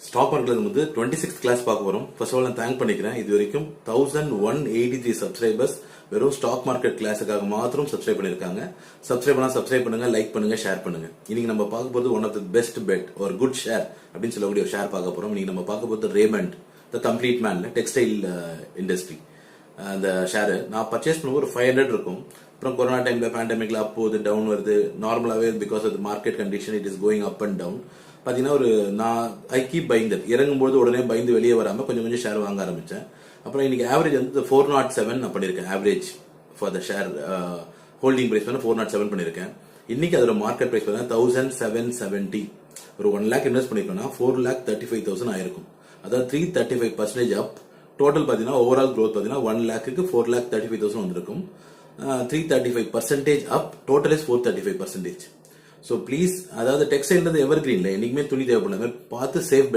Stock மார்க்கெட்ல வந்து 26th class பார்க்க போறோம். ஃபர்ஸ்ட் ஆஃப் ஆல் நான் தேங்க் பண்ணிக்கிறேன். இது வரைக்கும் 1183 சப்ஸ்கிரைபர்ஸ் வெறும் ஸ்டாக் மார்க்கெட் கிளாஸுக்காக மாத்திரம் சப்ஸ்கிரைப் பண்ணிருக்காங்க. சப்ஸ்கிரைப் பண்ணுங்க, லைக் பண்ணுங்க, ஷேர் பண்ணுங்க. இன்னைக்கு நம்ம பார்க்க போறது one of the best bet ஒரு குட் ஷேர் அப்படின்னு சொல்லக்கூடிய ஒரு ஷேர் பார்க்க போறோம். இன்னைக்கு நம்ம பார்க்க போறது ரேமண்ட் த கம்ப்ளீட் மேன்ல டெக்ஸ்டைல் இண்டஸ்ட்ரி. அந்த ஷேர் நான் பர்ச்சேஸ் பண்ணும்போது ஒரு 500 இருக்கும். அப்புறம் கொரோனா டைம்ல பேண்டமிக்ல அப் போகுது, டவுன் வருது. நார்மலாவே because of market condition it is going up and down. பாத்தீங்கன்னா ஒரு நான் ஐ கீப் பைங் தட். இறங்கும்போது உடனே பயந்து வெளியே வராம கொஞ்சம் கொஞ்சம் ஷேர் வாங்க ஆரம்பிச்சேன். அப்புறம் இன்னைக்கு ஆவரேஜ் வந்து 407 நான் பண்ணிருக்கேன். Average for the share holding price வந்து 407 பண்ணிருக்கேன். இன்னைக்கு அதோட மார்க்கெட் பிரைஸ் பார்த்தா 1770. ஒரு 1 lakh இன்வெஸ்ட் பண்ணிருக்கோம்னா 4,35,000 ஆயிருக்கும். அதாவது 335% அப். டோட்டல் பாத்தீங்கன்னா ஓவரால் growth பாத்தீங்கன்னா 1 lakhக்கு 4,35,000 வந்திருக்கும். 335% up. Total is 435%. So please, அதாவது டெக்ஸ்டைல் எவர் கிரீன்ல என்னைக்குமே துணி தேவைப்படுற மாதிரி பார்த்து சேஃப்